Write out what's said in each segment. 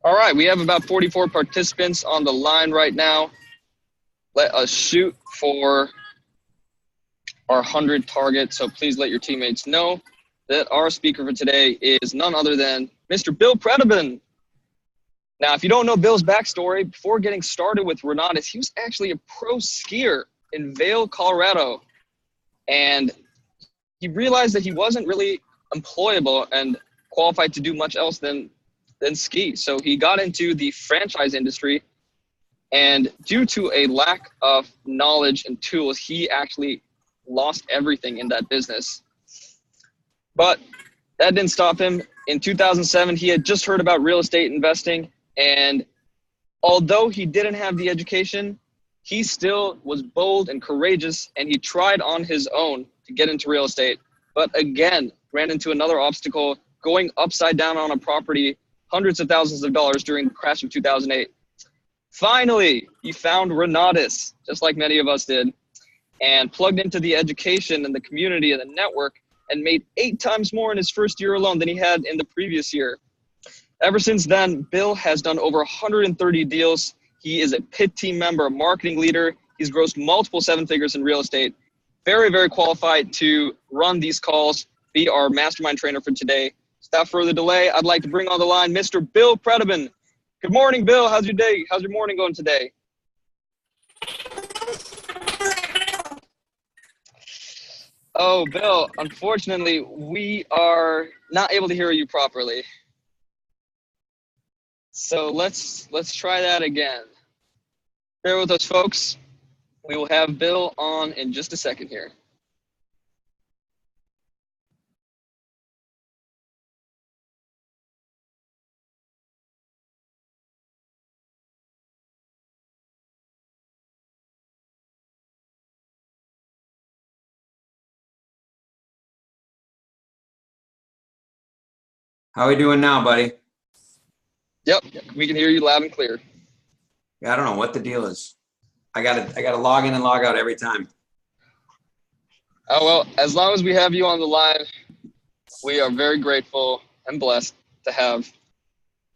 All right, we have about 44 participants on the line right now. Let us shoot for our 100 target. So please let your teammates know that our speaker for today is none other than Mr. Bill Predebon. Now, if you don't know Bill's backstory, before getting started with Renatus, he was actually a pro skier in Vail, Colorado. And he realized that he wasn't really employable and qualified to do much else than ski. So he got into the franchise industry, and due to a lack of knowledge and tools, he actually lost everything in that business. But that didn't stop him. In 2007, he had just heard about real estate investing, and although he didn't have the education, he still was bold and courageous, and he tried on his own to get into real estate. But again, ran into another obstacle, going upside down on a property, hundreds of thousands of dollars during the crash of 2008. Finally, he found Renatus, just like many of us did, and plugged into the education and the community and the network, and made 8 times more in his first year alone than he had in the previous year. Ever since then, Bill has done over 130 deals. He is a PIT team member, a marketing leader. He's grossed multiple 7 figures in real estate. Very, very qualified to run these calls, be our mastermind trainer for today. Without further delay, I'd like to bring on the line Mr. Bill Predebon. Good morning, Bill. How's your day? How's your morning going today? Oh, Bill, unfortunately, we are not able to hear you properly. So let's try that again. Bear with us, folks. We will have Bill on in just a second here. How are we doing now, buddy? Yep, we can hear you loud and clear. I don't know what the deal is. I gotta log in and log out every time. Oh, well, as long as we have you on the line, we are very grateful and blessed to have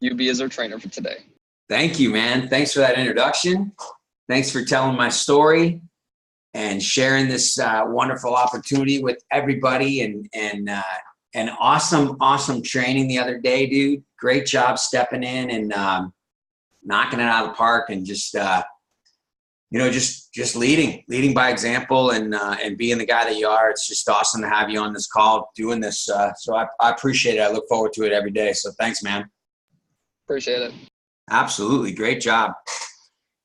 you be as our trainer for today. Thank you, man. Thanks for that introduction. Thanks for telling my story and sharing this wonderful opportunity with everybody, and awesome training the other day, dude. Great job stepping in and knocking it out of the park, and just just leading by example, and being the guy that you are. It's just awesome to have you on this call doing this. So I appreciate it. I look forward to it every day. So thanks, man. Appreciate it. Absolutely. Great job.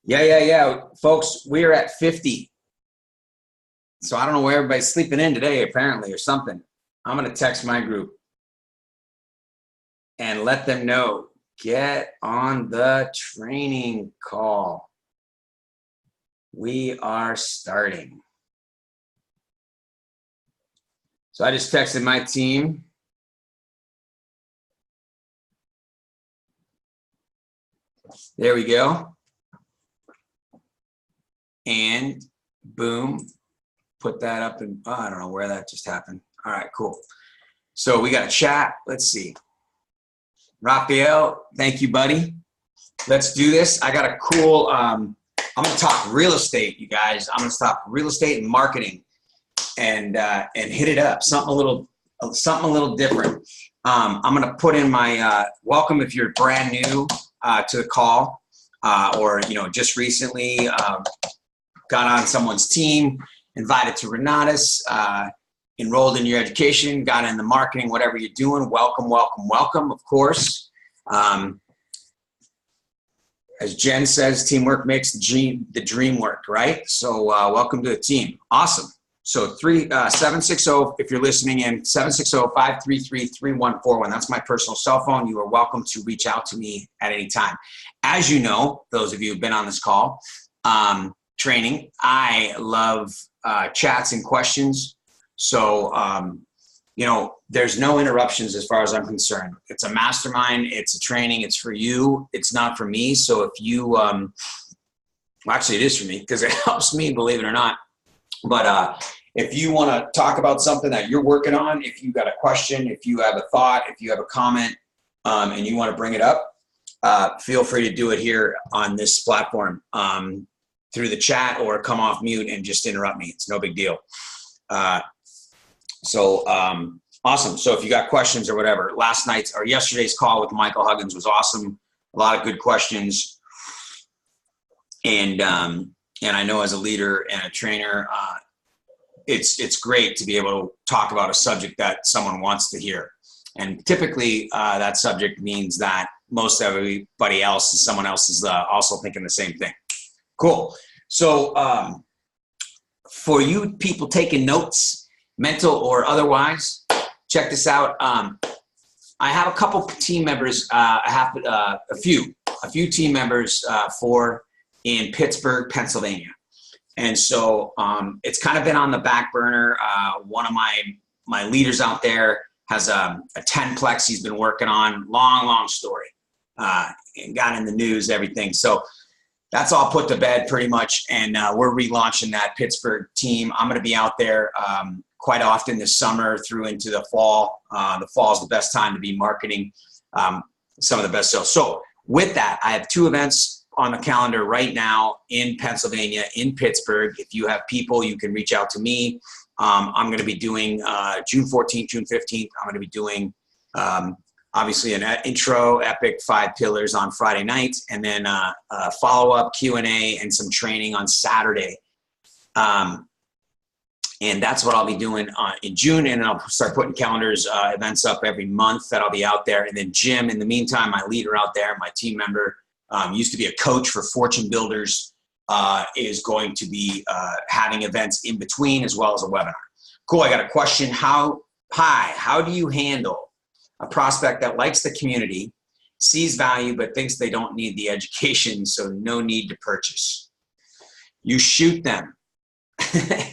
Yeah. Folks, we're at 50. So I don't know where everybody's sleeping in today, apparently, or something. I'm going to text my group and let them know, get on the training call. We are starting. So I just texted my team. There we go. And boom, put that up, and I don't know where that just happened. All right, cool. So we got a chat. Let's see. Raphael, thank you, buddy. Let's do this. I got a cool, I'm going to talk real estate, you guys. I'm going to talk real estate and marketing, and hit it up. Something a little different. I'm going to put in my welcome if you're brand new to the call, or just recently got on someone's team, invited to Renatus, enrolled in your education, got in the marketing, whatever you're doing. Welcome, of course. As Jen says, teamwork makes the dream work, right? So welcome to the team. Awesome. So 760, if you're listening in, 760-533-3141. That's my personal cell phone. You are welcome to reach out to me at any time. As you know, those of you who've been on this call, training, I love chats and questions. So, there's no interruptions as far as I'm concerned. It's a mastermind. It's a training. It's for you. It's not for me. So if you, well, actually it is for me because it helps me, believe it or not. But if you want to talk about something that you're working on, if you got a question, if you have a thought, if you have a comment, and you want to bring it up, feel free to do it here on this platform through the chat, or come off mute and just interrupt me. It's no big deal. Awesome. So if you got questions or whatever, yesterday's call with Michael Huggins was awesome. A lot of good questions. And I know as a leader and a trainer, it's great to be able to talk about a subject that someone wants to hear. And typically that subject means that most everybody else, someone else is also thinking the same thing. Cool. So for you people taking notes, mental or otherwise, check this out. I have a couple team members. I have a few team members in Pittsburgh, Pennsylvania, and so it's kind of been on the back burner. One of my leaders out there has a 10-plex he's been working on. Long story. And got in the news, everything. So that's all put to bed pretty much, and we're relaunching that Pittsburgh team. I'm going to be out there quite often this summer through into the fall. The fall is the best time to be marketing some of the best sales. So with that, I have 2 events on the calendar right now in Pennsylvania, in Pittsburgh. If you have people, you can reach out to me. I'm going to be doing June 14th, June 15th. I'm going to be doing obviously an intro epic 5 pillars on Friday night, and then a follow-up Q&A and some training on Saturday. And that's what I'll be doing in June, and then I'll start putting calendars, events up every month that I'll be out there. And then Jim, in the meantime, my leader out there, my team member, used to be a coach for Fortune Builders, is going to be having events in between as well as a webinar. Cool, I got a question. How do you handle a prospect that likes the community, sees value, but thinks they don't need the education, so no need to purchase? You shoot them.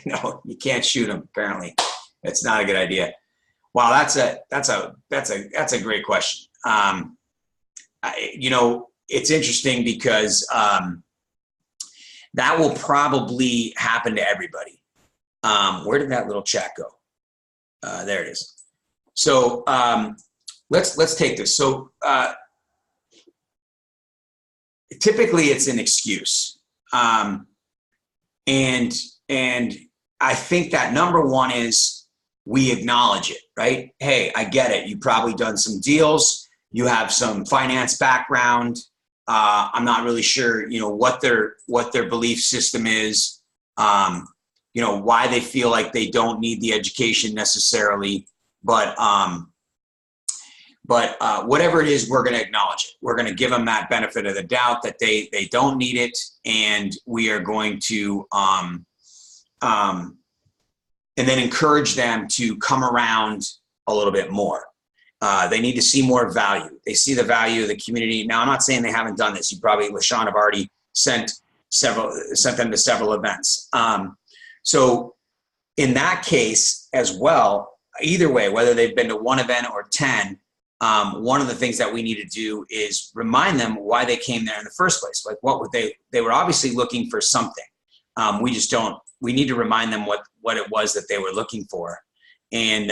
No, you can't shoot them. Apparently, it's not a good idea. Wow, that's a great question. It's interesting because that will probably happen to everybody. Where did that little chat go? There it is. So let's take this. So typically it's an excuse. And I think that number one is we acknowledge it, right? Hey, I get it. You've probably done some deals. You have some finance background. I'm not really sure, what their belief system is, why they feel like they don't need the education necessarily. But whatever it is, we're going to acknowledge it. We're going to give them that benefit of the doubt that they don't need it, and we are going to and then encourage them to come around a little bit more. They need to see more value. They see the value of the community. Now, I'm not saying they haven't done this. You probably, LaShawn, have already sent them to several events. So in that case as well, either way, whether they've been to one event or 10, one of the things that we need to do is remind them why they came there in the first place. Like, what would they were obviously looking for something. We need to remind them what it was that they were looking for. And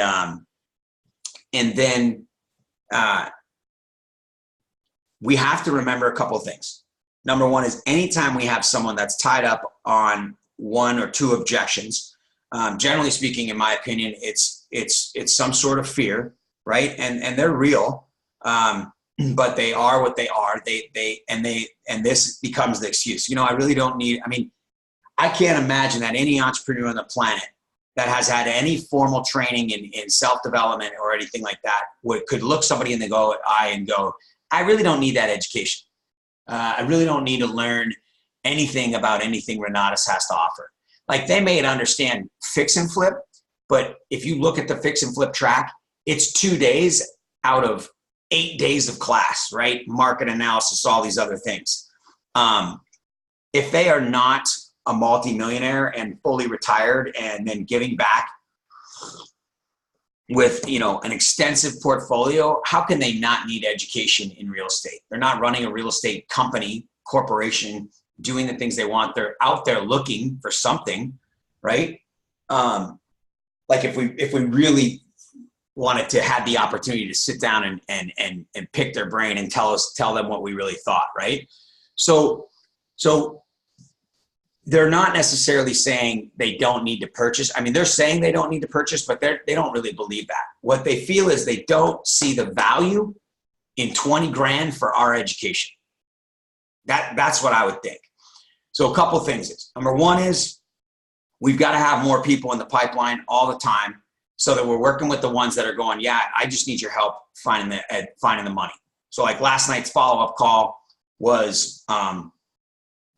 then we have to remember a couple of things. Number one is anytime we have someone that's tied up on 1 or 2 objections, generally speaking, in my opinion, it's some sort of fear, right? And they're real, but they are what they are. And this becomes the excuse. I really don't need. I can't imagine that any entrepreneur on the planet that has had any formal training in self-development or anything like that could look somebody in the eye and go, I really don't need that education. I really don't need to learn anything about anything Renatus has to offer. Like, they may understand fix and flip, but if you look at the fix and flip track, it's 2 days out of 8 days of class, right? Market analysis, all these other things. If they are not a multimillionaire and fully retired and then giving back with, an extensive portfolio, how can they not need education in real estate? They're not running a real estate company, corporation, doing the things they want. They're out there looking for something, right? Like if we really wanted to have the opportunity to sit down and pick their brain and tell them what we really thought, right? So they're not necessarily saying they don't need to purchase. I mean, they're saying they don't need to purchase, but they don't really believe that. What they feel is they don't see the value in 20 grand for our education. That's what I would think. So a couple of things is, number one is we've got to have more people in the pipeline all the time so that we're working with the ones that are going, yeah, I just need your help finding the money. So like last night's follow-up call was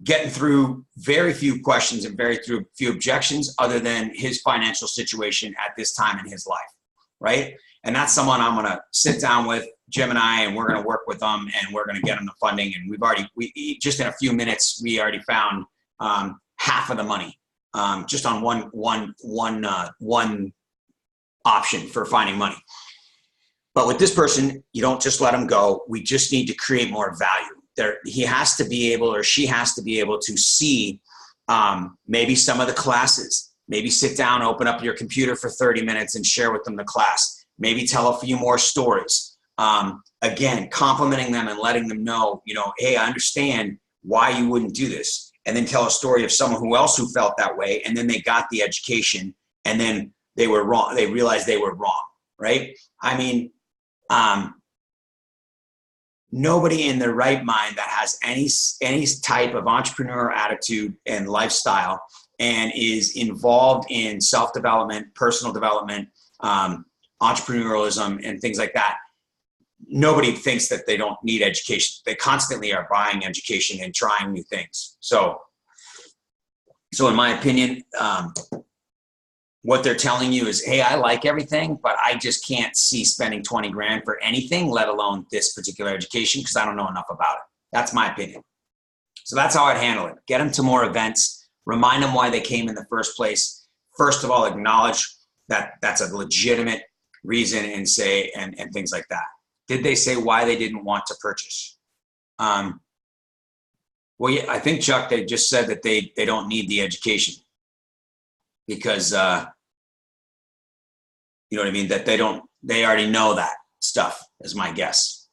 getting through very few questions and very few objections other than his financial situation at this time in his life, right? And that's someone I'm going to sit down with, Jim and I, and we're going to work with them and we're going to get them the funding. And we just in a few minutes, we already found half of the money just on one option for finding money. But with this person, you don't just let them go. We just need to create more value. He has to be able, or she has to be able to see maybe some of the classes, maybe sit down, open up your computer for 30 minutes and share with them the class, maybe tell a few more stories. Again, complimenting them and letting them know, hey, I understand why you wouldn't do this. And then tell a story of someone who felt that way. And then they got the education and then they were wrong. They realized they were wrong, right? I mean, nobody in their right mind that has any type of entrepreneurial attitude and lifestyle and is involved in self-development, personal development, entrepreneurialism, and things like that, nobody thinks that they don't need education. They constantly are buying education and trying new things. So in my opinion, what they're telling you is, hey, I like everything, but I just can't see spending 20 grand for anything, let alone this particular education, because I don't know enough about it. That's my opinion. So that's how I'd handle it. Get them to more events, remind them why they came in the first place. First of all, acknowledge that that's a legitimate reason and say, and things like that. Did they say why they didn't want to purchase? Well, yeah, I think, Chuck, they just said that they don't need the education because, you know what I mean? That they already know that stuff is my guess.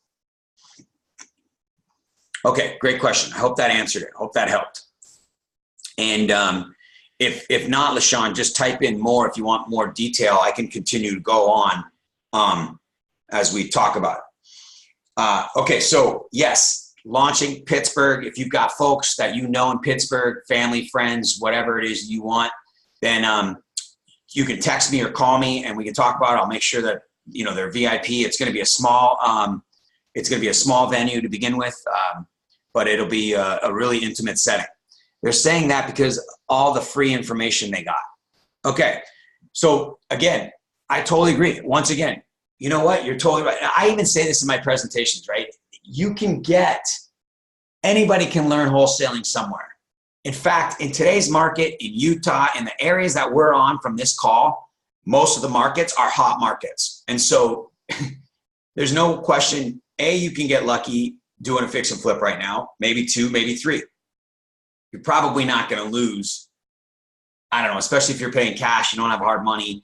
Okay, great question. I hope that answered it. I hope that helped. And if not, LaShawn, just type in more if you want more detail. I can continue to go on as we talk about it. Okay, so yes, launching Pittsburgh. If you've got folks that you know in Pittsburgh, family, friends, whatever it is you want, then you can text me or call me and we can talk about it. I'll make sure that they're VIP. It's going to be a small venue to begin with, but it'll be a really intimate setting. They're saying that because all the free information they got. Okay, so again, I totally agree. Once again, you know what? You're totally right. I even say this in my presentations, right? Anybody can learn wholesaling somewhere. In fact, in today's market, in Utah, in the areas that we're on from this call, most of the markets are hot markets. And so there's no question, A, you can get lucky doing a fix and flip right now, maybe 2, maybe 3. You're probably not going to lose. I don't know, especially if you're paying cash, you don't have hard money.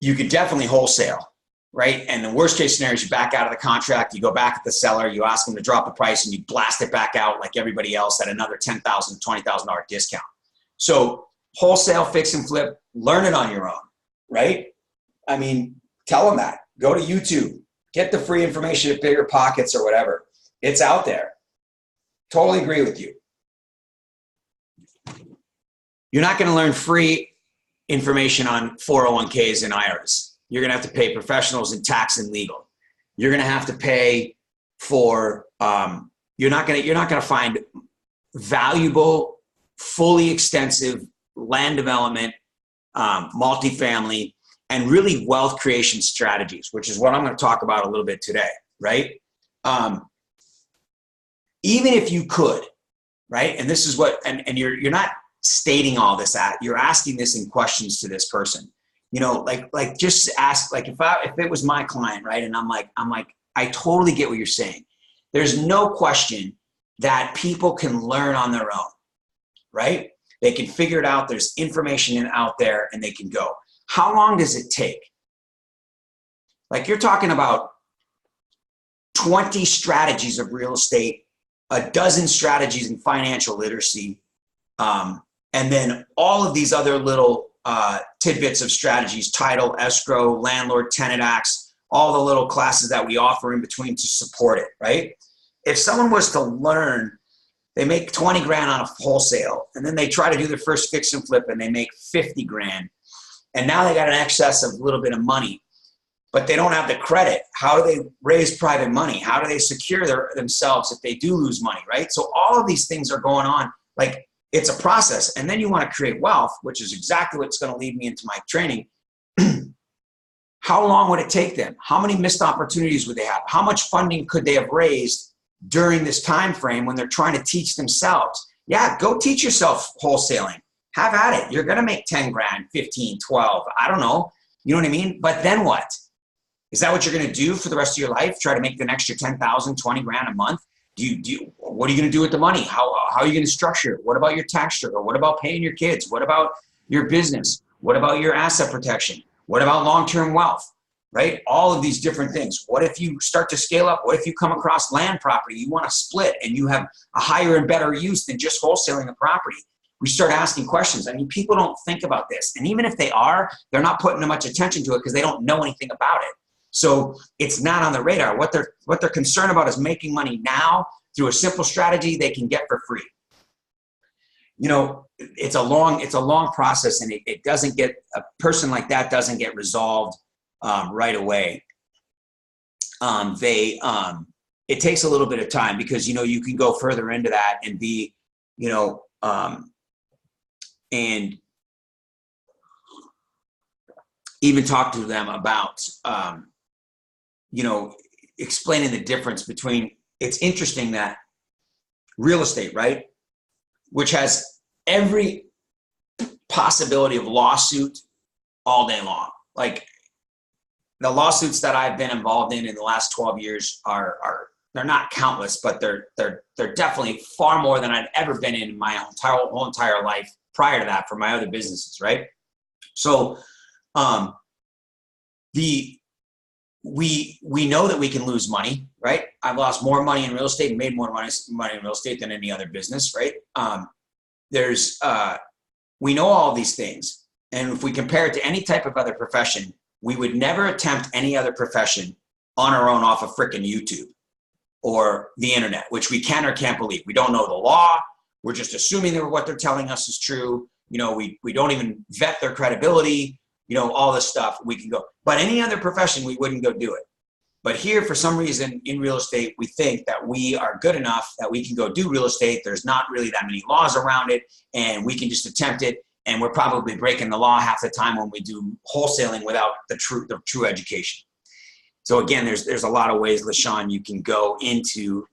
You could definitely wholesale, right? And the worst case scenario is you back out of the contract, you go back at the seller, you ask them to drop the price and you blast it back out like everybody else at another $10,000, $20,000 discount. So wholesale, fix and flip, learn it on your own, right? I mean, tell them that. Go to YouTube, get the free information at Bigger Pockets or whatever. It's out there. Totally agree with you. You're not going to learn free information on 401ks and IRAs. You're going to have to pay professionals in tax and legal. You're going to have to pay for, you're not going to find valuable, fully extensive land development, multifamily, and really wealth creation strategies, which is what I'm going to talk about a little bit today, right? Even if you could, right? And this is what, and you're not stating all this you're asking this in questions to this person, like just ask, like if it was my client, right? And I'm like, I totally get what you're saying. There's no question that people can learn on their own, right? They can figure it out. There's information out there and they can go. how long does it take? Like you're talking about 20 strategies of real estate, a dozen strategies in financial literacy, and then all of these other little tidbits of strategies, title, escrow, landlord, tenant acts, all the little classes that we offer in between to support it, right? If someone was to learn, they make 20 grand on a wholesale, and then they try to do their first fix and flip and they make 50 grand. And now they got an excess of a little bit of money, but they don't have the credit. How do they raise private money? How do they secure themselves if they do lose money, right? So all of these things are going on. Like, it's a process. And then you want to create wealth, which is exactly what's going to lead me into my training. How long would it take them? How many missed opportunities would they have? How much funding could they have raised during this time frame when they're trying to teach themselves? Yeah, go teach yourself wholesaling. Have at it. You're going to make 10 grand, 15, 12. I don't know. You know what I mean? But then what? Is that what you're going to do for the rest of your life? Try to make an extra 10,000, 20 grand a month? What are you going to do with the money? How are you going to structure it? What about your tax structure? What about paying your kids? What about your business? What about your asset protection? What about long-term wealth, right? All of these different things. What if you start to scale up? What if you come across land property you want to split and you have a higher and better use than just wholesaling the property? We start asking questions. I mean, people don't think about this. And even if they are, they're not putting much attention to it because they don't know anything about it. So it's not on the radar. What they're concerned about is making money now through a simple strategy they can get for free. You know, it's a long process, and it doesn't get, a person like that doesn't get resolved right away. It takes a little bit of time because, you know, you can go further into that and be, you know, and even talk to them about, you know, explaining the difference between, it's interesting that real estate, right, which has every possibility of lawsuit all day long. Like, the lawsuits that I've been involved in the last 12 years are they're not countless, but they're definitely far more than I'd ever been in my whole entire life prior to that for my other businesses, right? So we know that we can lose money, right? I've lost more money in real estate and made more money in real estate than any other business, right? We know all these things. And if we compare it to any type of other profession, we would never attempt any other profession on our own off of frickin' YouTube or the internet, which we can or can't believe. We don't know the law. We're just assuming that what they're telling us is true. You know, we don't even vet their credibility, you know, all this stuff. We can go, but any other profession, we wouldn't go do it. But here, for some reason, in real estate, we think that we are good enough that we can go do real estate. There's not really that many laws around it, and we can just attempt it. And we're probably breaking the law half the time when we do wholesaling without the true education. So again, there's a lot of ways, LaShawn, you can go into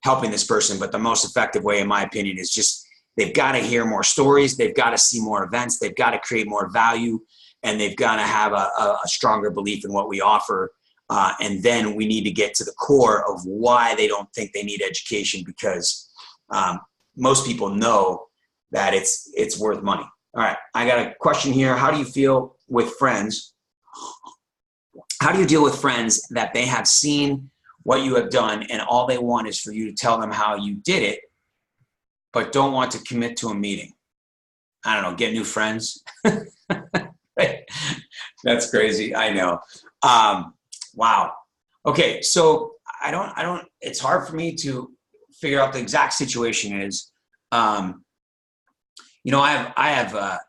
helping this person. But the most effective way, in my opinion, is just, they've got to hear more stories. They've got to see more events. They've got to create more value. And they've got to have a stronger belief in what we offer. And then we need to get to the core of why they don't think they need education, because most people know that it's worth money. All right, I got a question here. How do you feel with friends? How do you deal with friends that they have seen what you have done and all they want is for you to tell them how you did it, but don't want to commit to a meeting? I don't know, get new friends. That's crazy. I know. Wow. Okay. So I don't, it's hard for me to figure out the exact situation is, you know, I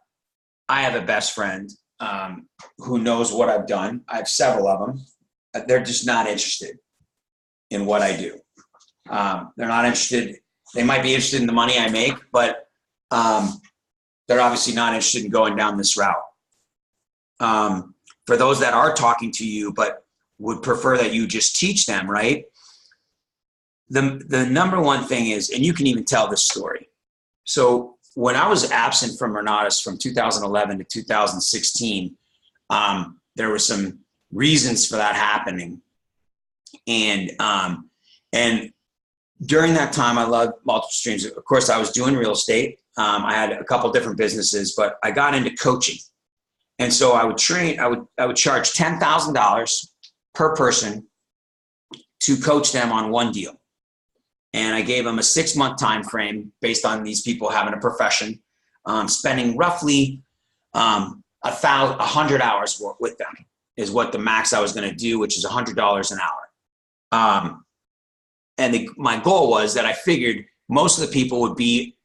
have a best friend, who knows what I've done. I have several of them. They're just not interested in what I do. They're not interested. They might be interested in the money I make, but, they're obviously not interested in going down this route. For those that are talking to you, but would prefer that you just teach them, right? The number one thing is, and you can even tell this story. So when I was absent from Renatus from 2011 to 2016, there were some reasons for that happening. And during that time, I loved multiple streams. Of course, I was doing real estate. I had a couple different businesses, but I got into coaching. And so I would charge $10,000 per person to coach them on one deal. And I gave them a 6-month time frame based on these people having a profession, spending roughly 100 hours with them is what the max I was going to do, which is $100 an hour. My goal was that I figured most of the people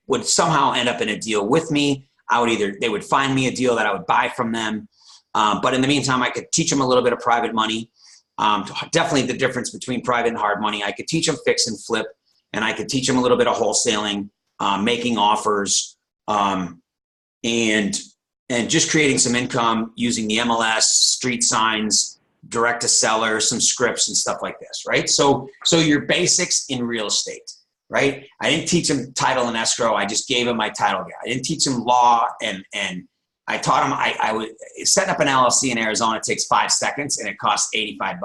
would somehow end up in a deal with me. They would find me a deal that I would buy from them. But in the meantime, I could teach them a little bit of private money. Definitely the difference between private and hard money. I could teach them fix and flip, and I could teach them a little bit of wholesaling, making offers, and just creating some income using the MLS, street signs, direct to seller, some scripts and stuff like this, right? So your basics in real estate, right? I didn't teach them title and escrow. I just gave them my title guy. I didn't teach them law, and I taught them. I would set up an LLC in Arizona. It takes 5 seconds and it costs $85.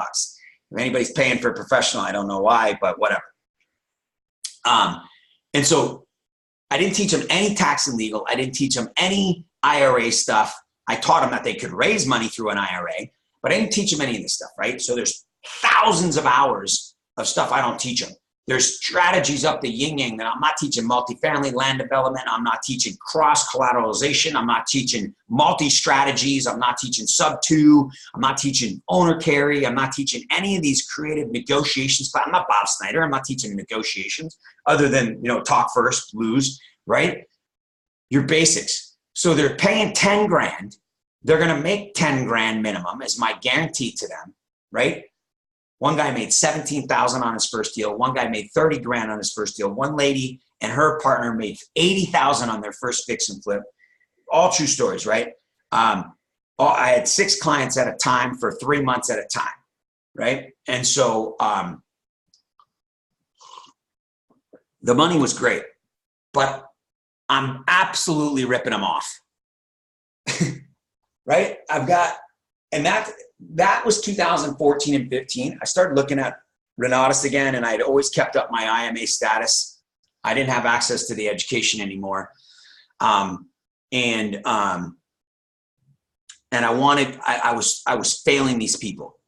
If anybody's paying for a professional, I don't know why, but whatever. And so I didn't teach them any tax and legal. I didn't teach them any IRA stuff. I taught them that they could raise money through an IRA, but I didn't teach them any of this stuff, right? So there's thousands of hours of stuff I don't teach them. There's strategies up the yin-yang that I'm not teaching multifamily land development. I'm not teaching cross-collateralization. I'm not teaching multi-strategies. I'm not teaching sub-2. I'm not teaching owner carry. I'm not teaching any of these creative negotiations. I'm not Bob Snyder. I'm not teaching negotiations other than, talk first, lose, right? Your basics. So they're paying 10 grand. They're going to make 10 grand minimum as my guarantee to them, right? One guy made 17,000 on his first deal. One guy made 30 grand on his first deal. One lady and her partner made 80,000 on their first fix and flip. All true stories, right? I had 6 clients at a time for 3 months at a time, right? And so the money was great, but I'm absolutely ripping them off, right? That was 2014 and 15. I started looking at Renatus again, and I'd always kept up my IMA status. I didn't have access to the education anymore. And I was failing these people.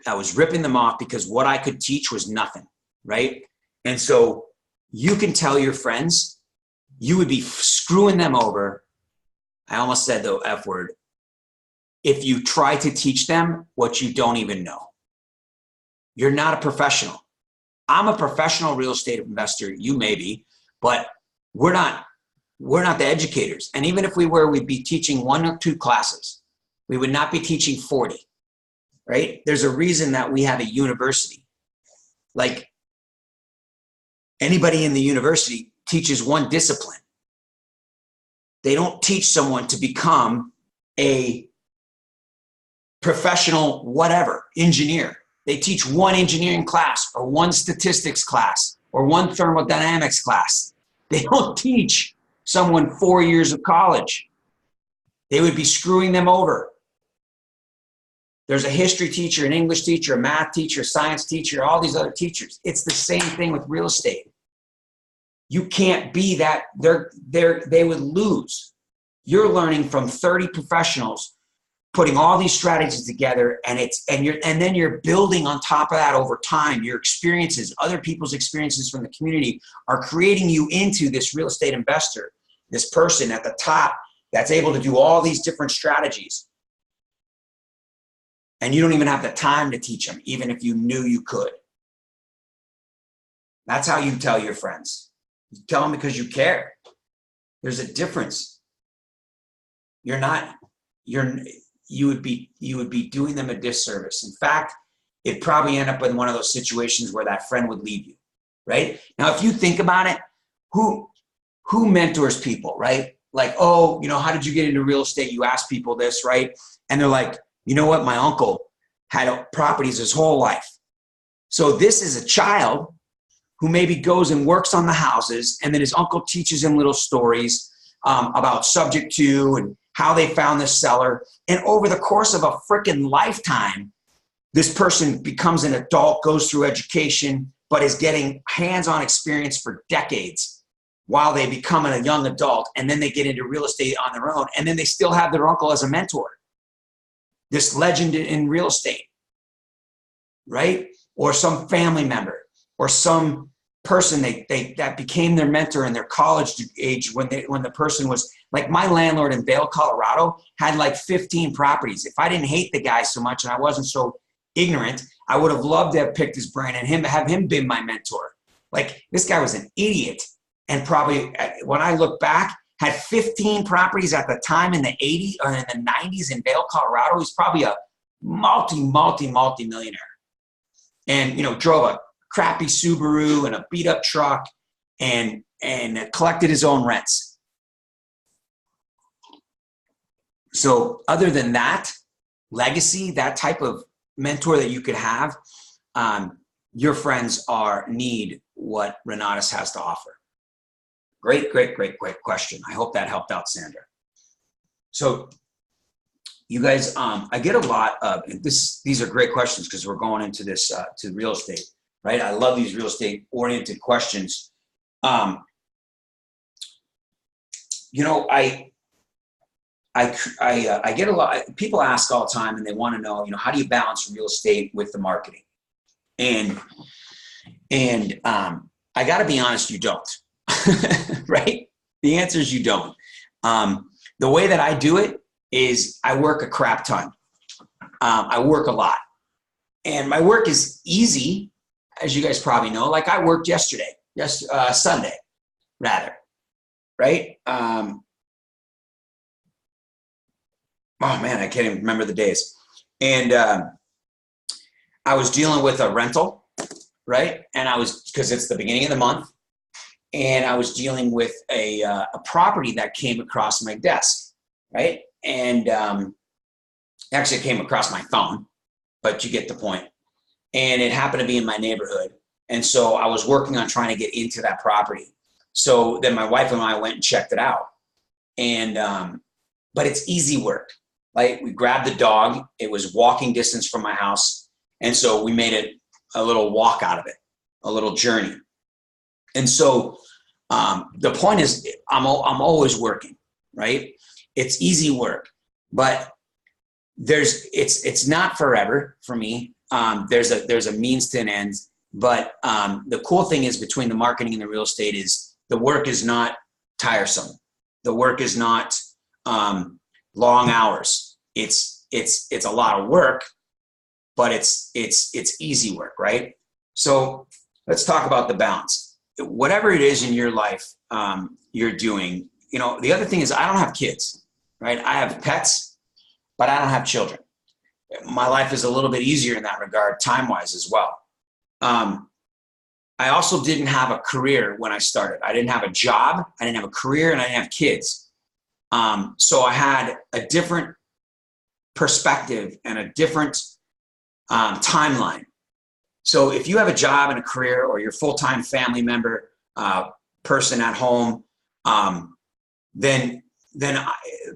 I was ripping them off because what I could teach was nothing, right? And so you can tell your friends, you would be screwing them over. I almost said the F word. If you try to teach them what you don't even know. You're not a professional. I'm a professional real estate investor. You may be, but we're not the educators. And even if we were, we'd be teaching 1 or 2 classes. We would not be teaching 40, right? There's a reason that we have a university. Like anybody in the university teaches one discipline. They don't teach someone to become a professional whatever engineer. They teach one engineering class or one statistics class or one thermodynamics class. They don't teach someone 4 years of college. They would be screwing them over. There's a history teacher, an English teacher, a math teacher, a science teacher, all these other teachers. It's the same thing with real estate. You can't be that. They would lose. You're learning from 30 professionals putting all these strategies together, and then you're building on top of that over time. Your experiences, other people's experiences from the community are creating you into this real estate investor, this person at the top that's able to do all these different strategies. And you don't even have the time to teach them, even if you knew you could. That's how you tell your friends. You tell them because you care. There's a difference. You would be doing them a disservice. In fact, it'd probably end up in one of those situations where that friend would leave you, right? Now, if you think about it, who mentors people, right? Like, oh, how did you get into real estate? You ask people this, right? And they're like, you know what? My uncle had properties his whole life. So this is a child who maybe goes and works on the houses, and then his uncle teaches him little stories about subject to and how they found this seller. And over the course of a freaking lifetime, this person becomes an adult, goes through education, but is getting hands-on experience for decades. while they become a young adult, and then they get into real estate on their own, and then they still have their uncle as a mentor, this legend in real estate, right? Or some family member or some person that became their mentor in their college age when the person was like, my landlord in Vail, Colorado had like 15 properties. If I didn't hate the guy so much and I wasn't so ignorant, I would have loved to have picked his brain and have him been my mentor. Like, this guy was an idiot, and probably, when I look back, had 15 properties at the time in the 80s or in the 90s in Vail, Colorado. He's probably a multi-millionaire. And, you know, drove a crappy Subaru and a beat up truck and collected his own rents. So other than that legacy, that type of mentor that you could have, your friends need what Renatus has to offer. Great question. I hope that helped out, Sandra. So you guys, I get a lot of these are great questions because we're going into this to real estate, right? I love these real estate oriented questions. You know, I get a lot. People ask all the time, and they want to know, you know, how do you balance real estate with the marketing? And I got to be honest, you don't. Right? The answer is you don't. The way that I do it is I work a crap ton. I work a lot, and my work is easy, as you guys probably know. Like, I worked yesterday, Sunday, rather, right? Oh man, I can't even remember the days. And I was dealing with a rental, right? And because it's the beginning of the month, and I was dealing with a property that came across my desk, right? And actually it came across my phone, but you get the point. And it happened to be in my neighborhood. And so I was working on trying to get into that property. So then my wife and I went and checked it out. And, but it's easy work. Like, we grabbed the dog. It was walking distance from my house. And so we made it a little walk out of it, a little journey. And so the point is, I'm always working, right? It's easy work, but it's not forever for me. There's a means to an end. But the cool thing is, between the marketing and the real estate, is the work is not tiresome. The work is not long hours. It's a lot of work, but it's easy work, right? So let's talk about the balance. Whatever it is in your life you're doing, you know, the other thing is, I don't have kids, right? I have pets, but I don't have children. My life is a little bit easier in that regard, time-wise as well. I also didn't have a career when I started. I didn't have a job, I didn't have a career, and I didn't have kids. So I had a different perspective and a different timeline. So if you have a job and a career, or you're a full-time family member, person at home, then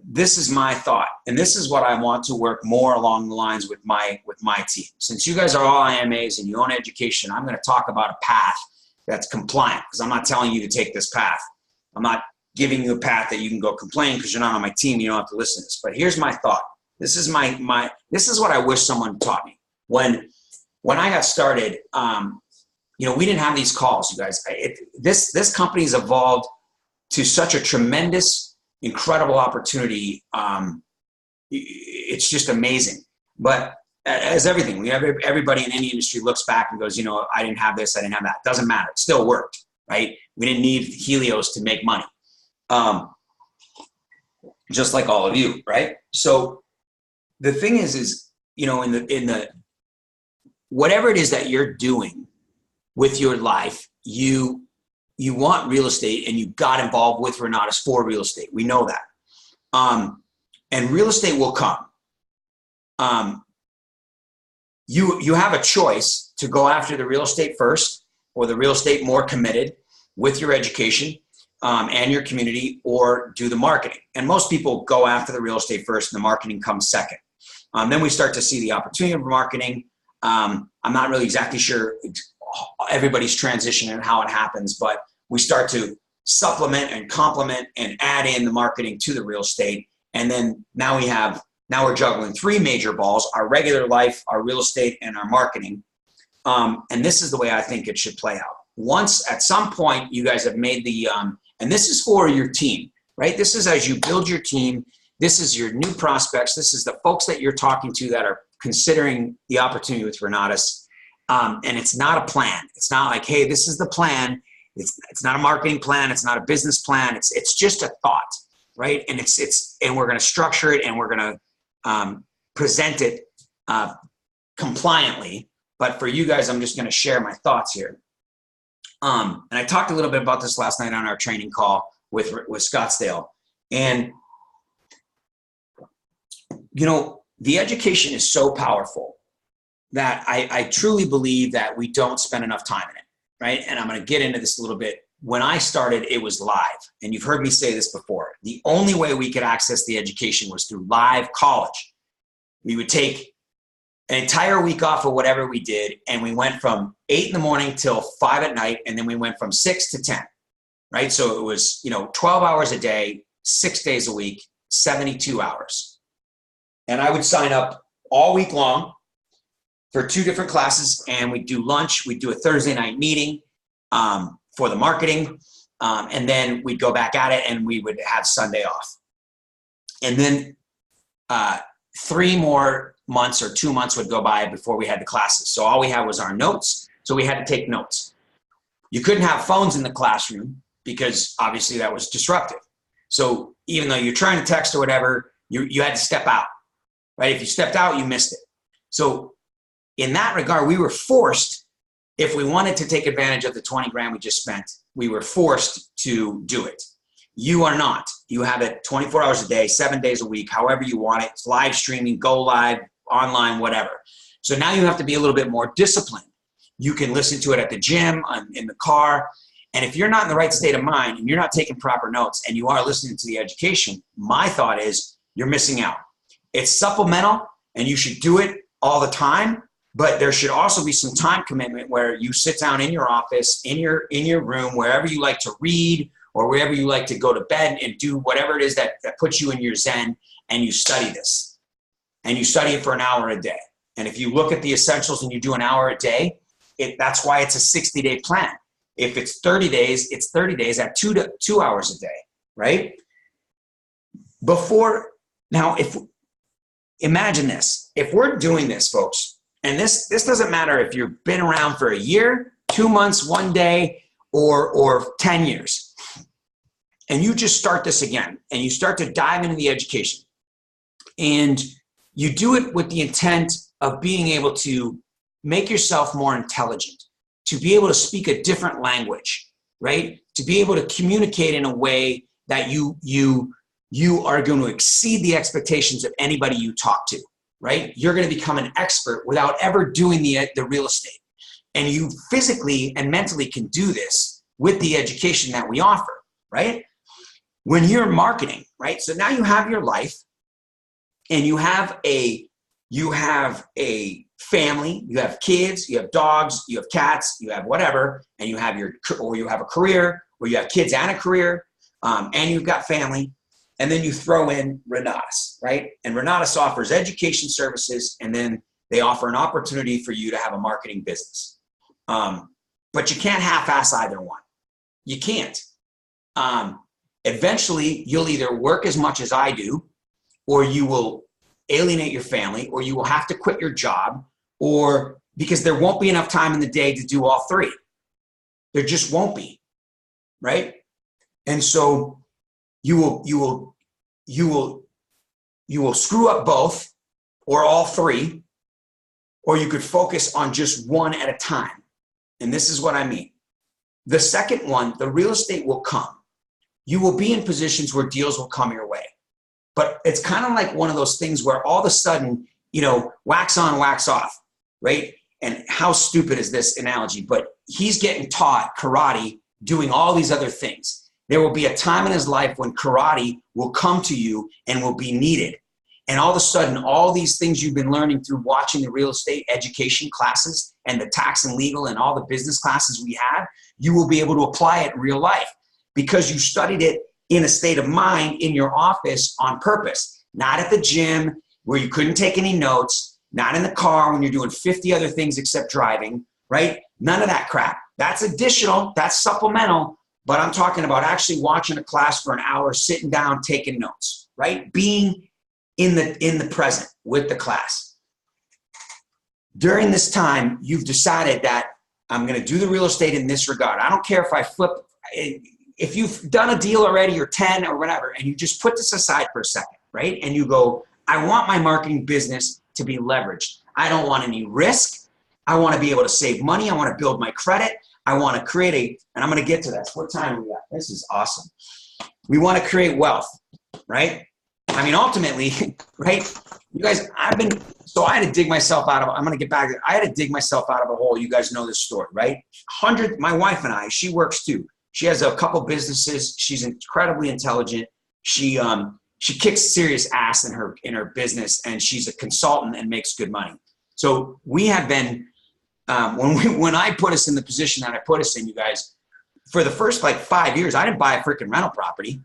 this is my thought, and this is what I want to work more along the lines with my team. Since you guys are all IMAs and you own education, I'm going to talk about a path that's compliant, because I'm not telling you to take this path. I'm not giving you a path that you can go complain because you're not on my team. You don't have to listen to this. But here's my thought. This is this is what I wish someone taught me when I got started. You know, we didn't have these calls, you guys. This company's evolved to such a tremendous, incredible opportunity. It's just amazing. But as everything, we have everybody in any industry looks back and goes, you know, I didn't have this, I didn't have that. Doesn't matter. It still worked, right? We didn't need Helios to make money. Just like all of you, right? So the thing is, you know, in the whatever it is that you're doing with your life, you want real estate, and you got involved with Renatus for real estate. We know that. And real estate will come. You have a choice to go after the real estate first, or the real estate more committed with your education and your community, or do the marketing. And most people go after the real estate first, and the marketing comes second. Then we start to see the opportunity of marketing. I'm not really exactly sure everybody's transition and how it happens, but we start to supplement and complement and add in the marketing to the real estate. And then now we're juggling 3 major balls: our regular life, our real estate, and our marketing. And this is the way I think it should play out. Once at some point you guys have made the, and this is for your team, right? This is as you build your team. This is your new prospects. This is the folks that you're talking to that are considering the opportunity with Renatus. And it's not a plan. It's not like, hey, this is the plan. It's not a marketing plan. It's not a business plan. It's just a thought, right? And and we're going to structure it, and we're going to present it compliantly. But for you guys, I'm just going to share my thoughts here. And I talked a little bit about this last night on our training call with Scottsdale. And, you know, the education is so powerful that I truly believe that we don't spend enough time in it, right? And I'm going to get into this a little bit. When I started, it was live. And you've heard me say this before. The only way we could access the education was through live college. We would take an entire week off of whatever we did, and we went from 8 in the morning till 5 at night, and then we went from 6 to 10, right? So it was, 12 hours a day, 6 days a week, 72 hours. And I would sign up all week long for 2 different classes, and we'd do lunch. We'd do a Thursday night meeting for the marketing, and then we'd go back at it, and we would have Sunday off. And then 3 more months or 2 months would go by before we had the classes. So all we had was our notes. So we had to take notes. You couldn't have phones in the classroom because obviously that was disruptive. So even though you're trying to text or whatever, you had to step out, right? If you stepped out, you missed it. So in that regard, we were forced, if we wanted to take advantage of the 20 grand we just spent, we were forced to do it. You are not. You have it 24 hours a day, 7 days a week, however you want it. It's live streaming, go live, online, whatever. So now you have to be a little bit more disciplined. You can listen to it at the gym, in the car. And if you're not in the right state of mind and you're not taking proper notes and you are listening to the education, my thought is you're missing out. It's supplemental and you should do it all the time, but there should also be some time commitment where you sit down in your office, in your room, wherever you like to read or wherever you like to go to bed and do whatever it is that puts you in your zen, and you study this. And you study it for an hour a day. And if you look at the essentials and you do an hour a day, that's why it's a 60-day plan. If it's 30 days, it's 30 days at 2 hours a day, right? Imagine this. If we're doing this, folks, and this doesn't matter if you've been around for a year, 2 months, 1 day, or 10 years, and you just start this again, and you start to dive into the education, and you do it with the intent of being able to make yourself more intelligent, to be able to speak a different language, right? To be able to communicate in a way that you are going to exceed the expectations of anybody you talk to, right? You're going to become an expert without ever doing the real estate. And you physically and mentally can do this with the education that we offer, right? When you're marketing, right? So now you have your life, and you have a family, you have kids, you have dogs, you have cats, you have whatever, and you have a career, or you have kids and a career, and you've got family, and then you throw in Renatus, right? And Renatus offers education services, and then they offer an opportunity for you to have a marketing business. But you can't half-ass either one. You can't. Eventually, you'll either work as much as I do, or you will alienate your family, or you will have to quit your job, or because there won't be enough time in the day to do all 3. There just won't be, right? And so you will screw up both or all 3, or you could focus on just one at a time. And this is what I mean. The second one, the real estate will come. You will be in positions where deals will come your way. But it's kind of like one of those things where all of a sudden, wax on, wax off, right? And how stupid is this analogy? But he's getting taught karate doing all these other things. There will be a time in his life when karate will come to you and will be needed. And all of a sudden, all these things you've been learning through watching the real estate education classes and the tax and legal and all the business classes we have, you will be able to apply it in real life. because you studied it in a state of mind in your office on purpose, not at the gym where you couldn't take any notes, not in the car when you're doing 50 other things except driving, right? None of that crap. That's additional, that's supplemental, but I'm talking about actually watching a class for an hour, sitting down, taking notes, right? Being in the present with the class. During this time, you've decided that I'm going to do the real estate in this regard. I don't care if I flip, if you've done a deal already or 10 or whatever, and you just put this aside for a second, right? And you go, I want my marketing business to be leveraged. I don't want any risk. I want to be able to save money. I want to build my credit. I want to create and I'm going to get to this. What time are we at? This is awesome. We want to create wealth, right? I mean, ultimately, right? You guys, I had to dig myself out of, I'm going to get back to it. I had to dig myself out of a hole. You guys know this story, right? My wife and I, she works too. She has a couple businesses. She's incredibly intelligent. She kicks serious ass in her business, and she's a consultant and makes good money. So we have been, when I put us in the position that I put us in, you guys, for the first like 5 years, I didn't buy a freaking rental property.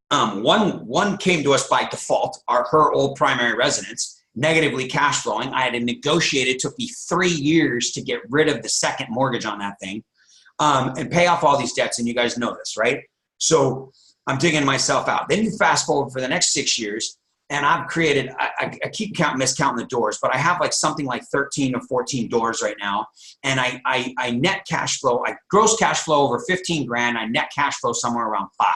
One came to us by default, her old primary residence, negatively cash flowing. I had to negotiate. It took me 3 years to get rid of the second mortgage on that thing, and pay off all these debts. And you guys know this, right? So I'm digging myself out. Then you fast forward for the next 6 years, and I've created, I keep miscounting the doors, but I have like something like 13 or 14 doors right now. And I net cash flow, I gross cash flow over 15 grand. I net cash flow somewhere around 5.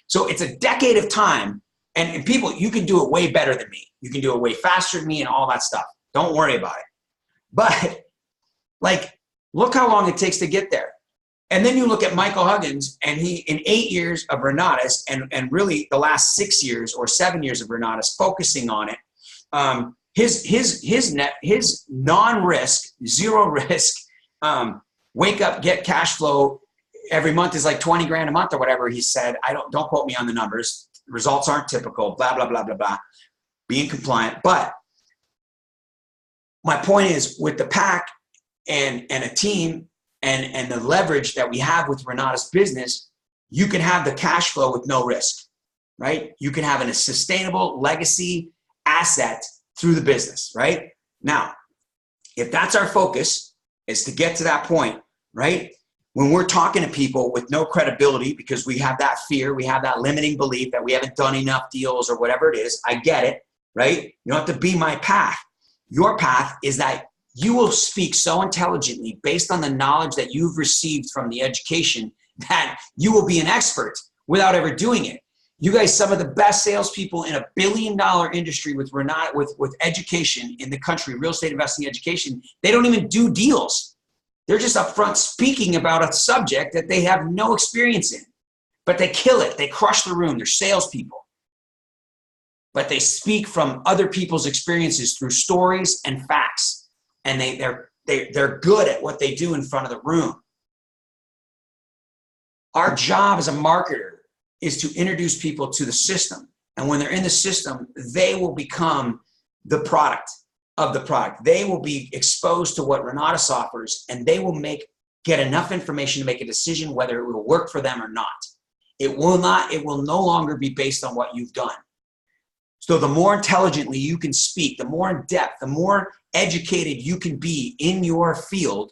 So it's a decade of time. And people, you can do it way better than me. You can do it way faster than me and all that stuff. Don't worry about it. But like, look how long it takes to get there. And then you look at Michael Huggins, and he, in 8 years of Renatus, and really the last 6 years or 7 years of Renatus, focusing on it, his non-risk, zero risk, wake up, get cash flow every month is like 20 grand a month or whatever he said. Don't quote me on the numbers. Results aren't typical, blah, blah, blah, blah, blah. Being compliant. But my point is, with the pack and a team, and the leverage that we have with Renata's business, you can have the cash flow with no risk, right? You can have a sustainable legacy asset through the business, right? Now, if that's our focus, is to get to that point, right? When we're talking to people with no credibility because we have that fear, we have that limiting belief that we haven't done enough deals or whatever it is, I get it, right? You don't have to be my path. Your path is that you will speak so intelligently based on the knowledge that you've received from the education that you will be an expert without ever doing it. You guys, some of the best salespeople in $1 billion industry with education in the country, real estate investing education, they don't even do deals. They're just upfront speaking about a subject that they have no experience in, but they kill it. They crush the room. They're salespeople, but they speak from other people's experiences through stories and facts. And they're good at what they do in front of the room. Our job as a marketer is to introduce people to the system. And when they're in the system, they will become the product of the product. They will be exposed to what Renatus offers, and they will get enough information to make a decision whether it will work for them or not. It will no longer be based on what you've done. So the more intelligently you can speak, the more in depth, the more educated you can be in your field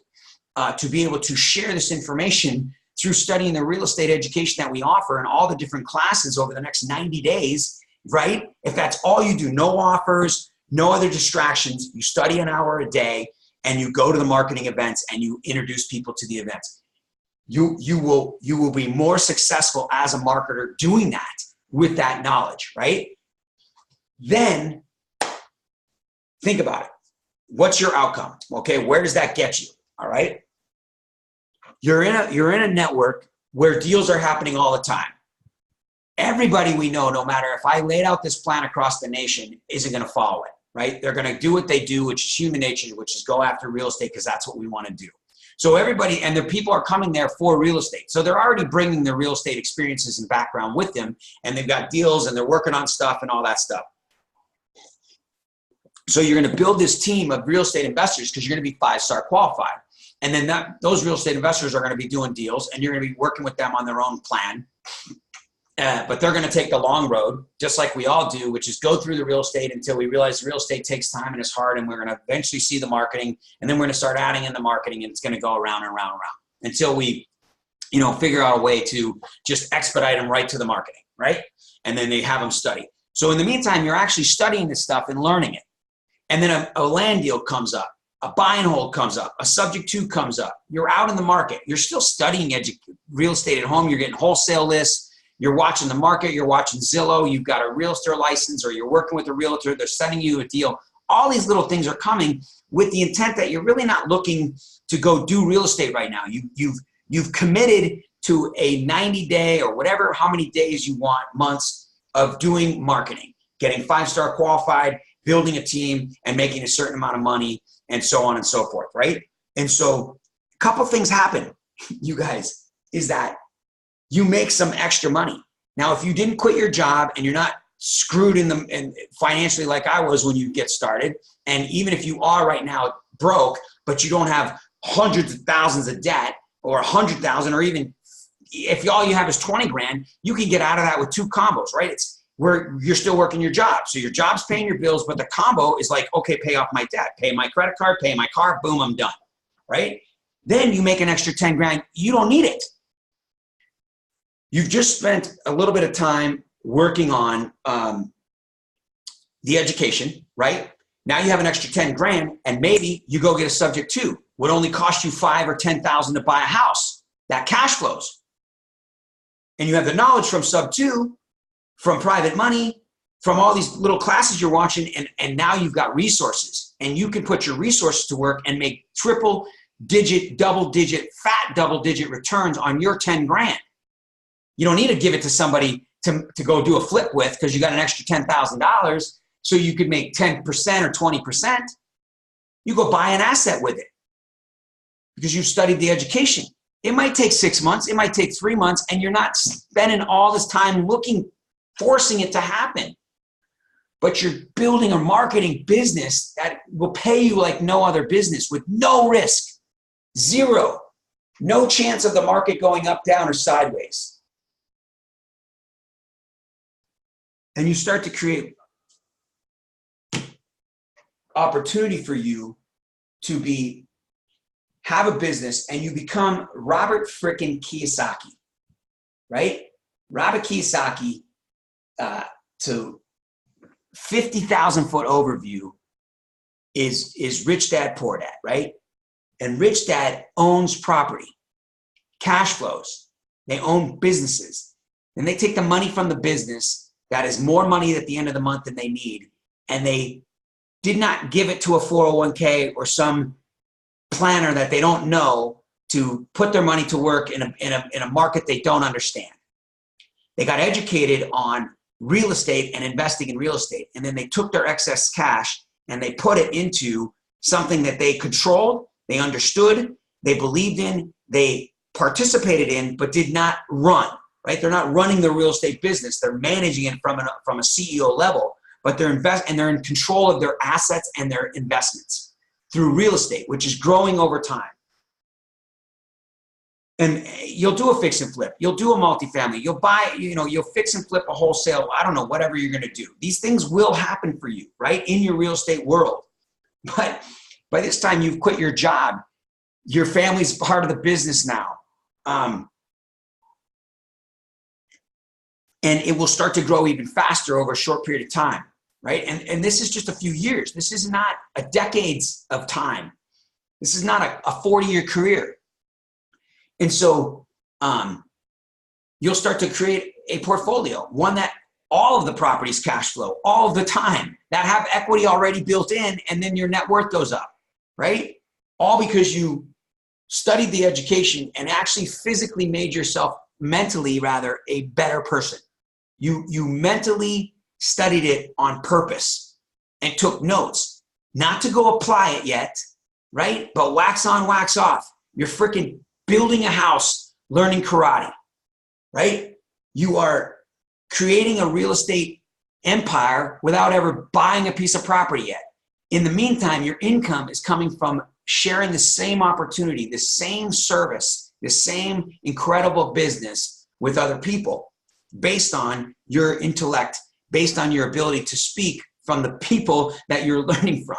to be able to share this information through studying the real estate education that we offer and all the different classes over the next 90 days, right? If that's all you do, no offers, no other distractions, you study an hour a day and you go to the marketing events and you introduce people to the events. You will be more successful as a marketer doing that with that knowledge, right? Then think about it. What's your outcome? Okay, where does that get you? All right. You're in a network where deals are happening all the time. Everybody we know, no matter if I laid out this plan across the nation, isn't going to follow it, right? They're going to do what they do, which is human nature, which is go after real estate because that's what we want to do. So everybody, and their people are coming there for real estate. So they're already bringing their real estate experiences and background with them, and they've got deals and they're working on stuff and all that stuff. So you're going to build this team of real estate investors because you're going to be 5-star qualified. And then those real estate investors are going to be doing deals, and you're going to be working with them on their own plan. But they're going to take the long road, just like we all do, which is go through the real estate until we realize real estate takes time and it's hard, and we're going to eventually see the marketing, and then we're going to start adding in the marketing, and it's going to go around and around and around until we, figure out a way to just expedite them right to the marketing, right? And then they have them study. So in the meantime, you're actually studying this stuff and learning it. And then a land deal comes up, a buy and hold comes up, a subject to comes up. You're out in the market. You're still studying real estate at home. You're getting wholesale lists. You're watching the market. You're watching Zillow. You've got a realtor license, or you're working with a realtor. They're sending you a deal. All these little things are coming with the intent that you're really not looking to go do real estate right now. You've committed to a 90-day or whatever, how many days you want, months of doing marketing, getting 5-star qualified, building a team, and making a certain amount of money, and so on and so forth, right? And so a couple things happen, you guys, is that you make some extra money. Now, if you didn't quit your job and you're not screwed and financially like I was when you get started, and even if you are right now broke, but you don't have hundreds of thousands of debt, or 100,000, or even if all you have is 20 grand, you can get out of that with 2 combos, right? It's where you're still working your job. So your job's paying your bills, but the combo is like, okay, pay off my debt, pay my credit card, pay my car, boom, I'm done, right? Then you make an extra 10 grand. You don't need it. You've just spent a little bit of time working on the education, right? Now you have an extra 10 grand, and maybe you go get a subject to. Would only cost you $5,000 or $10,000 to buy a house. That cash flows. And you have the knowledge from sub 2, from private money, from all these little classes you're watching, and now you've got resources. And you can put your resources to work and make triple-digit, double-digit, fat double-digit returns on your 10 grand. You don't need to give it to somebody to go do a flip with, because you got an extra $10,000, so you could make 10% or 20%. You go buy an asset with it, because you've studied the education. It might take 6 months, it might take 3 months, and you're not spending all this time forcing it to happen. But you're building a marketing business that will pay you like no other business, with no risk, zero, no chance of the market going up, down, or sideways. And you start to create opportunity for you to have a business, and you become Robert frickin' Kiyosaki, right? Robert Kiyosaki, to 50,000 foot overview is Rich Dad Poor Dad, right? And Rich Dad owns property, cash flows. They own businesses. And they take the money from the business that is more money at the end of the month than they need, and they did not give it to a 401k or some planner that they don't know to put their money to work in a market they don't understand. They got educated on real estate and investing in real estate, and then they took their excess cash and they put it into something that they controlled, they understood, they believed in, they participated in, but did not run, right? They're not running the real estate business. They're managing it from a CEO level, but they're in control of their assets and their investments through real estate, which is growing over time. And you'll do a fix and flip. You'll do a multifamily. You'll buy, you'll fix and flip a wholesale. I don't know, whatever you're going to do. These things will happen for you, right? In your real estate world. But by this time you've quit your job. Your family's part of the business now. And it will start to grow even faster over a short period of time, right? And this is just a few years. This is not a decades of time. This is not a 40-year career. And so you'll start to create a portfolio, one that all of the properties cash flow all of the time, that have equity already built in, and then your net worth goes up, right? All because you studied the education and actually physically made yourself mentally, a better person. You mentally studied it on purpose and took notes, not to go apply it yet, right? But wax on, wax off. You're freaking building a house, learning karate, right? You are creating a real estate empire without ever buying a piece of property yet. In the meantime, your income is coming from sharing the same opportunity, the same service, the same incredible business with other people based on your intellect, based on your ability to speak from the people that you're learning from.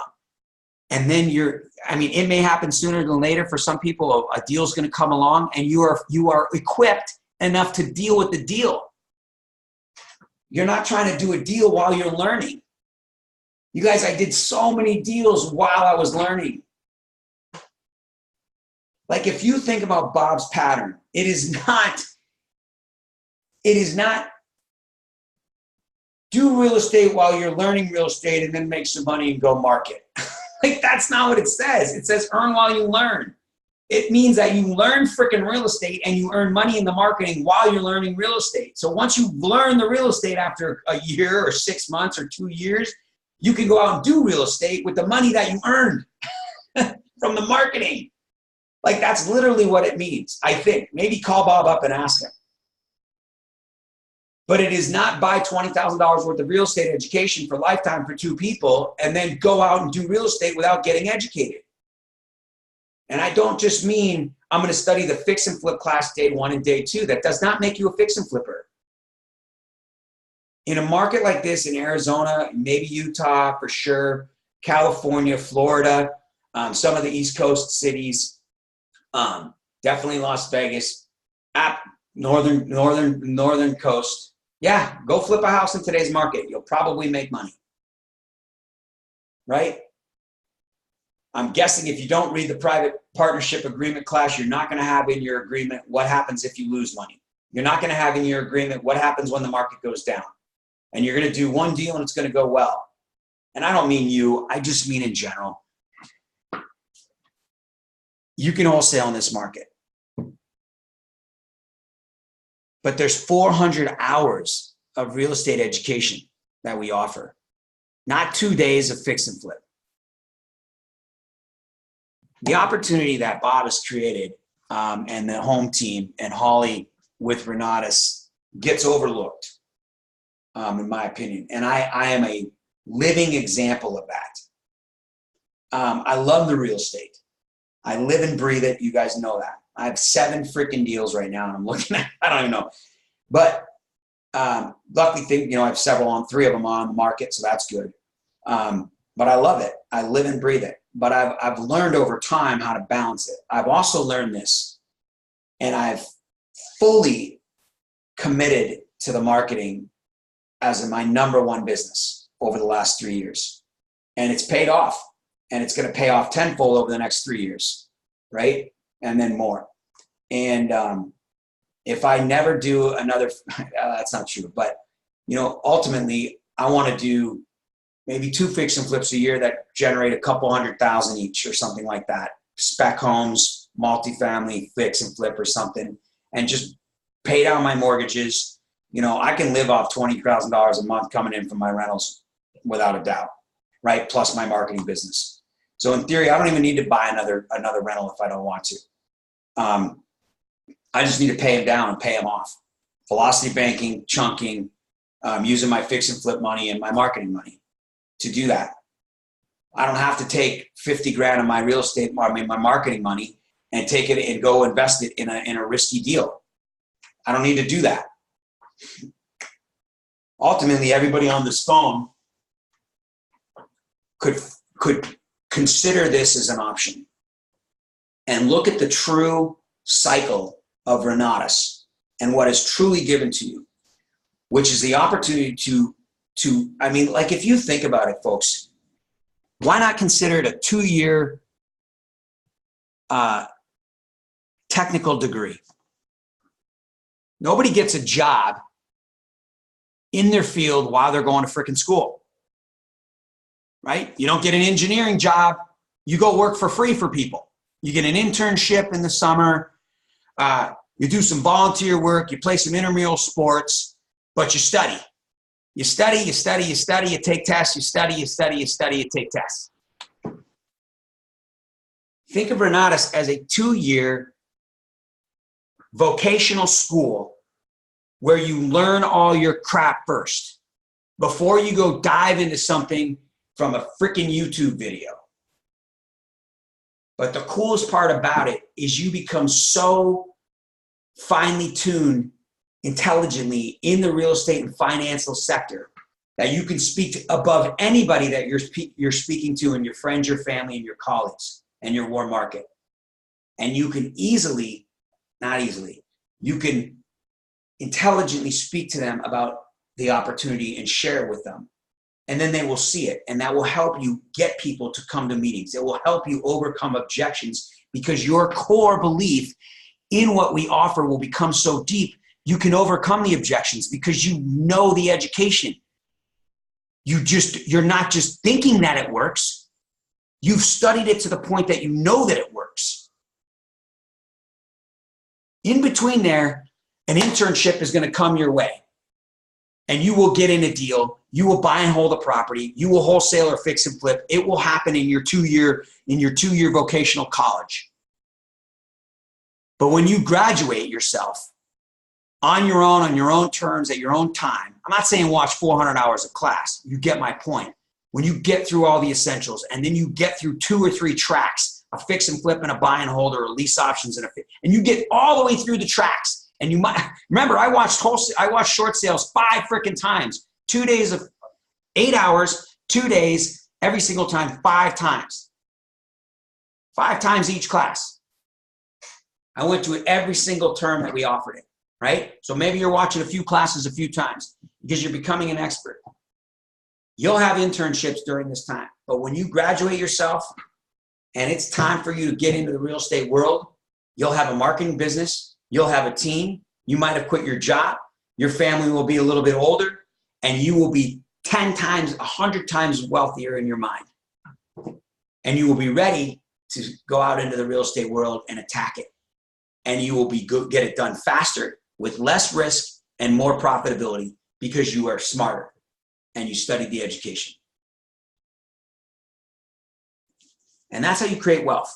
And then it may happen sooner than later. For some people, a deal is going to come along and you are equipped enough to deal with the deal. You're not trying to do a deal while you're learning. You guys, I did so many deals while I was learning. Like if you think about Bob's pattern, it is not do real estate while you're learning real estate and then make some money and go market. Like that's not what it says. It says earn while you learn. It means that you learn freaking real estate and you earn money in the marketing while you're learning real estate. So once you learn the real estate after a year or 6 months or 2 years, you can go out and do real estate with the money that you earned from the marketing. Like that's literally what it means, I think. Maybe call Bob up and ask him. But it is not buy $20,000 worth of real estate education for lifetime for 2 people and then go out and do real estate without getting educated. And I don't just mean I'm going to study the fix and flip class day 1 and day 2. That does not make you a fix and flipper. In a market like this in Arizona, maybe Utah for sure, California, Florida, some of the East Coast cities, definitely Las Vegas, northern coast. Yeah, go flip a house in today's market. You'll probably make money, right? I'm guessing if you don't read the private partnership agreement class, you're not going to have in your agreement what happens if you lose money. You're not going to have in your agreement what happens when the market goes down. And you're going to do one deal and it's going to go well. And I don't mean you, I just mean in general. You can wholesale in this market. But there's 400 hours of real estate education that we offer, not 2 days of fix and flip. The opportunity that Bob has created and the home team and Holly with Renatus gets overlooked, in my opinion. And I am a living example of that. I love the real estate. I live and breathe it. You guys know that. I have 7 freaking deals right now and I'm looking at, I don't even know. But luckily, I have several on, 3 of them on the market, so that's good. But I love it. I live and breathe it. But I've learned over time how to balance it. I've also learned this, and I've fully committed to the marketing as my #1 business over the last 3 years. And it's paid off, and it's going to pay off tenfold over the next 3 years, right? And then more. And if I never do another, that's not true, but ultimately I want to do maybe 2 fix and flips a year that generate a couple $100,000 each or something like that. Spec homes, multifamily, fix and flip or something, and just pay down my mortgages. I can live off $20,000 a month coming in from my rentals without a doubt, right? Plus my marketing business. So in theory, I don't even need to buy another rental if I don't want to. I just need to pay them down and pay them off. Velocity banking, chunking, using my fix and flip money and my marketing money to do that. I don't have to take 50 grand of my real estate, my marketing money and take it and go invest it in a risky deal. I don't need to do that. Ultimately, everybody on this phone could consider this as an option and look at the true cycle of Renatus and what is truly given to you, which is the opportunity to if you think about it, folks, why not consider it a 2-year technical degree? Nobody gets a job in their field while they're going to freaking school, right? You don't get an engineering job. You go work for free for people. You get an internship in the summer. You do some volunteer work. You play some intramural sports, but you study. You study, you study, you study, you take tests, you study, you study, you study, you take tests. Think of Renatus as a 2-year vocational school where you learn all your crap first before you go dive into something from a freaking YouTube video. But the coolest part about it is you become so finely tuned intelligently in the real estate and financial sector that you can speak above anybody that you're speaking to, and your friends, your family, and your colleagues, and your warm market. And you can you can intelligently speak to them about the opportunity and share it with them. And then they will see it, and that will help you get people to come to meetings. It will help you overcome objections, because your core belief in what we offer will become so deep, you can overcome the objections because you know the education. You're not just thinking that it works. You've studied it to the point that you know that it works. In between there, an internship is going to come your way, and you will get in a deal. You will buy and hold a property. You will wholesale or fix and flip. It will happen in your two-year vocational college. But when you graduate yourself on your own terms, at your own time, I'm not saying watch 400 hours of class. You get my point. When you get through all the essentials, and then you get through 2 or 3 tracks, a fix and flip and a buy and hold, or lease options and and you get all the way through the tracks. And you might remember, I watched short sales 5 freaking times. 2 days of 8 hours, 2 days, every single time, 5 times. 5 times each class. I went to it every single term that we offered it, right? So maybe you're watching a few classes a few times because you're becoming an expert. You'll have internships during this time. But when you graduate yourself and it's time for you to get into the real estate world, you'll have a marketing business. You'll have a team. You might have quit your job. Your family will be a little bit older, and you will be 10 times, 100 times wealthier in your mind. And you will be ready to go out into the real estate world and attack it. And you will get it done faster, with less risk and more profitability, because you are smarter and you studied the education. And that's how you create wealth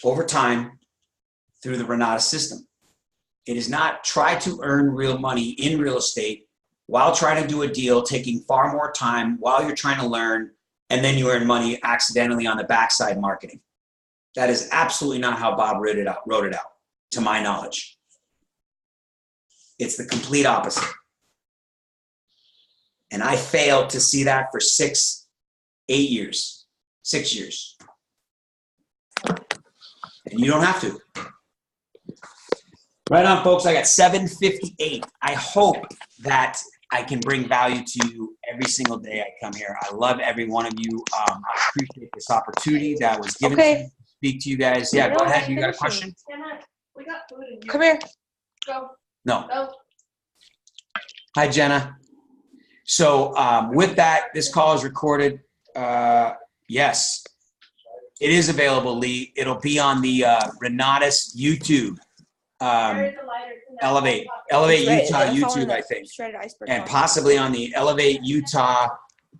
over time through the Renata system. It is not try to earn real money in real estate while trying to do a deal, taking far more time while you're trying to learn, and then you earn money accidentally on the backside marketing. That is absolutely not how Bob wrote it out, to my knowledge. It's the complete opposite. And I failed to see that for 6 years. And you don't have to. Right on, folks. I got 7:58. I hope that I can bring value to you every single day I come here. I love every one of you. I appreciate this opportunity that was given to me to speak to you guys. Yeah, go ahead. You got a question? We got food in here. Come here. Go. No. Go. Hi, Jenna. So with that, this call is recorded. Yes, it is available, Lee. It'll be on the Renata's YouTube. Elevate Utah YouTube, I think, and possibly on the Elevate Utah.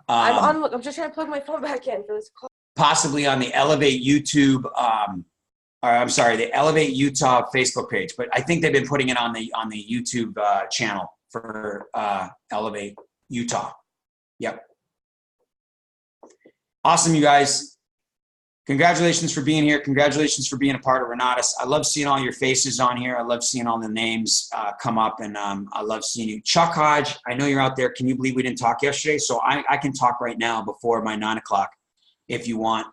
I'm just trying to plug my phone back in for this call. Possibly on the Elevate YouTube. The Elevate Utah Facebook page, but I think they've been putting it on the YouTube channel for Elevate Utah. Yep. Awesome, you guys. Congratulations for being here. Congratulations for being a part of Renata's. I love seeing all your faces on here. I love seeing all the names come up, and I love seeing you. Chuck Hodge, I know you're out there. Can you believe we didn't talk yesterday? So I can talk right now before my 9 o'clock if you want.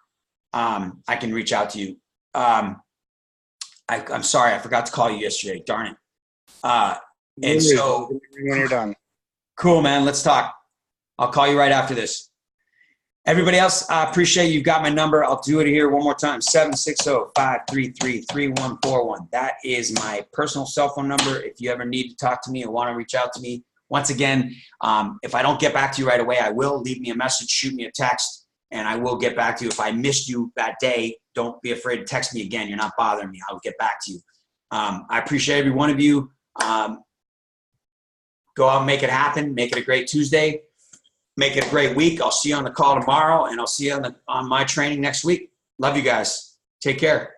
I can reach out to you. I'm sorry, I forgot to call you yesterday. Darn it. And so when you're done. Cool, man. Let's talk. I'll call you right after this. Everybody else, I appreciate you've got my number. I'll do it here one more time, 760-533-3141. That is my personal cell phone number. If you ever need to talk to me or want to reach out to me, once again, if I don't get back to you right away, I will. Leave me a message, shoot me a text, and I will get back to you. If I missed you that day, don't be afraid to text me again. You're not bothering me. I'll get back to you. I appreciate every one of you. Go out and make it happen. Make it a great Tuesday. Make it a great week. I'll see you on the call tomorrow, and I'll see you on my training next week. Love you guys. Take care.